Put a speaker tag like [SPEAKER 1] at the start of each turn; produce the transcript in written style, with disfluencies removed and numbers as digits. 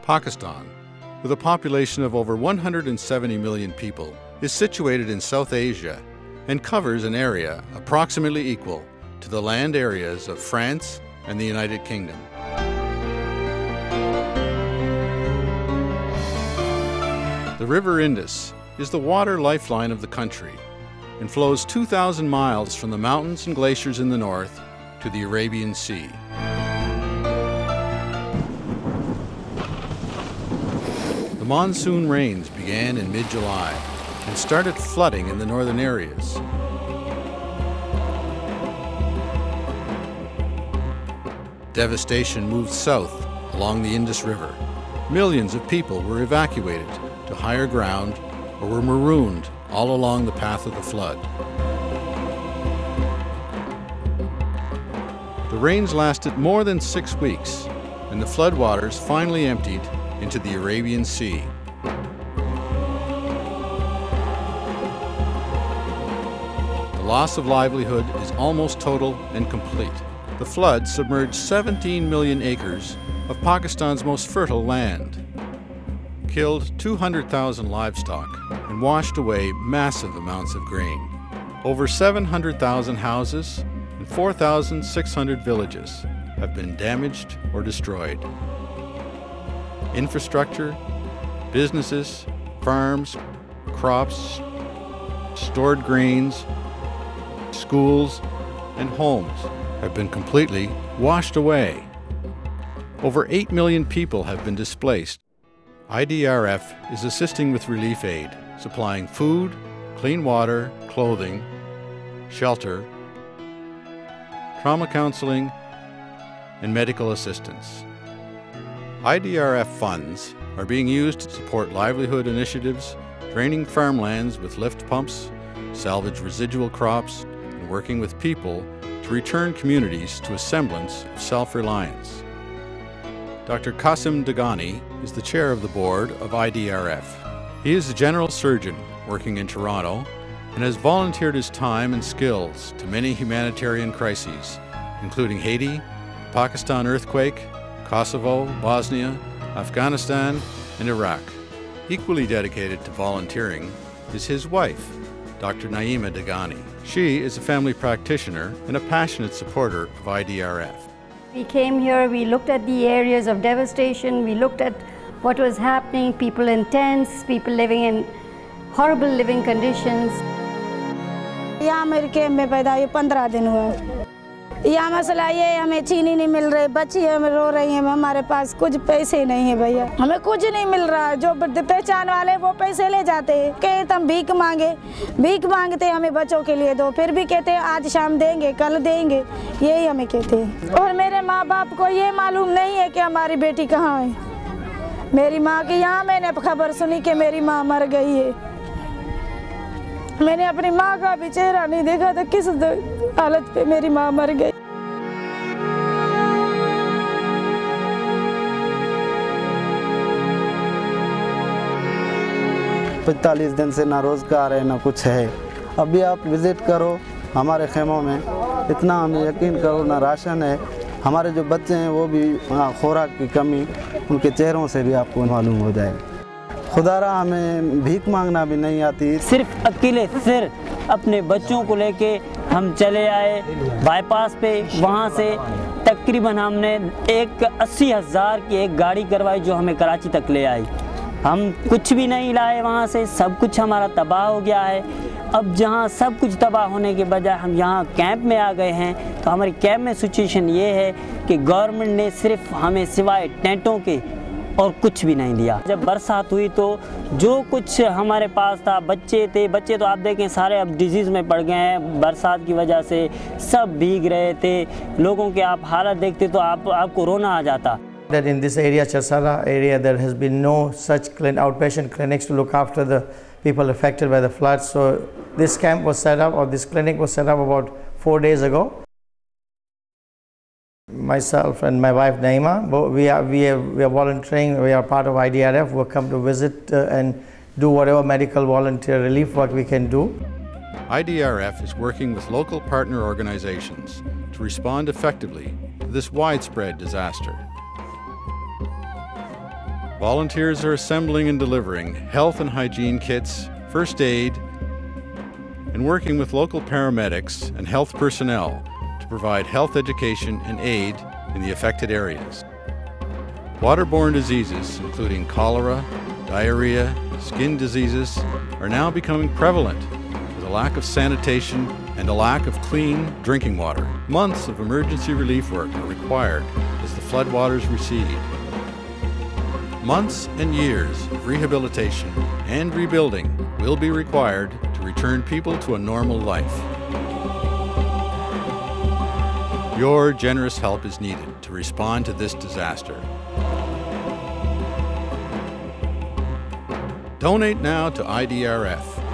[SPEAKER 1] Pakistan, with a population of over 170 million people, is situated in South Asia and covers an area approximately equal to the land areas of France and the United Kingdom. The River Indus is the water lifeline of the country and flows 2,000 miles from the mountains and glaciers in the north to the Arabian Sea. The monsoon rains began in mid-July and started flooding in the northern areas. Devastation moved south along the Indus River. Millions of people were evacuated to higher ground or were marooned all along the path of the flood. The rains lasted more than 6 weeks, and the floodwaters finally emptied into the Arabian Sea. The loss of livelihood is almost total and complete. The flood submerged 17 million acres of Pakistan's most fertile land, killed 200,000 livestock, and washed away massive amounts of grain. Over 700,000 houses and 4,600 villages have been damaged or destroyed. Infrastructure, businesses, farms, crops, stored grains, schools, and homes have been completely washed away. Over 8 million people have been displaced. IDRF is assisting with relief aid, supplying food, clean water, clothing, shelter, trauma counseling, and medical assistance. IDRF funds are being used to support livelihood initiatives, draining farmlands with lift pumps, salvage residual crops, and working with people to return communities to a semblance of self-reliance. Dr. Cassim Degani is the chair of the board of IDRF. He is a general surgeon working in Toronto and has volunteered his time and skills to many humanitarian crises, including Haiti, the Pakistan earthquake, Kosovo, Bosnia, Afghanistan, and Iraq. Equally dedicated to volunteering is his wife, Dr. Degani. She is a family practitioner and a passionate supporter of IDRF.
[SPEAKER 2] We came here, we looked at the areas of devastation, we looked at what was happening, people in tents, people living in horrible living conditions.
[SPEAKER 3] यहाँ मेरे camp में पैदा हुए 15 दिन हुआ। यहाँ मसला ये है, हमें चीनी नहीं मिल रही, बच्ची हमें रो रही हैं, हमारे पास कुछ पैसे नहीं है भैया, हमें कुछ नहीं मिल रहा है। जो पहचान वाले वो पैसे ले जाते हैं, कहते हम भीख मांगते हमें बच्चों के लिए दो, फिर भी कहते हैं आज शाम देंगे, कल देंगे, यही हमें कहते हैं। और मेरे माँ बाप को ये मालूम नहीं है कि हमारी बेटी कहाँ है। मेरी माँ की यहाँ मैंने खबर सुनी कि मेरी माँ मर गई है। मैंने अपनी माँ का भी चेहरा नहीं देखा था, किस हालत पे मेरी माँ मर गई।
[SPEAKER 4] 45 दिन से ना रोज़गार है ना कुछ है। अभी आप विज़िट करो हमारे खेमों में, इतना हमें यकीन करो ना राशन है। हमारे जो बच्चे हैं वो भी खुराक की कमी उनके चेहरों से भी आपको मालूम हो जाए। खुदारा हमें भीख मांगना भी नहीं आती।
[SPEAKER 5] सिर्फ अकेले अपने बच्चों को लेके हम चले आए बाईपास पे, वहाँ से तकरीबन हमने 80,000 की एक गाड़ी करवाई जो हमें कराची तक ले आई। हम कुछ भी नहीं लाए वहाँ से, सब कुछ हमारा तबाह हो गया है। अब जहाँ सब कुछ तबाह होने के बजाय हम यहाँ कैंप में आ गए हैं, तो हमारे कैंप में सिचुएशन ये है कि गवर्नमेंट ने सिर्फ हमें सिवाय टेंटों के और कुछ भी नहीं दिया। जब बरसात हुई तो जो कुछ हमारे पास था, बच्चे तो आप देखें सारे अब डिजीज़ में पड़ गए हैं, बरसात की वजह से सब भीग रहे थे। लोगों के आप हालत देखते तो आपको रोना आ जाता।
[SPEAKER 6] That in this area, Charsara area, there has been no such outpatient clinics to look after the people affected by the floods. So this camp was set up, or this clinic was set up about 4 days ago. Myself and my wife Naima, we are volunteering. We are part of IDRF. We'll come to visit and do whatever medical volunteer relief work we can do.
[SPEAKER 1] IDRF is working with local partner organizations to respond effectively to this widespread disaster. Volunteers are assembling and delivering health and hygiene kits, first aid, and working with local paramedics and health personnel to provide health education and aid in the affected areas. Waterborne diseases, including cholera, diarrhea, skin diseases, are now becoming prevalent with a lack of sanitation and a lack of clean drinking water. Months of emergency relief work are required as the floodwaters recede. Months and years of rehabilitation and rebuilding will be required to return people to a normal life. Your generous help is needed to respond to this disaster. Donate now to IDRF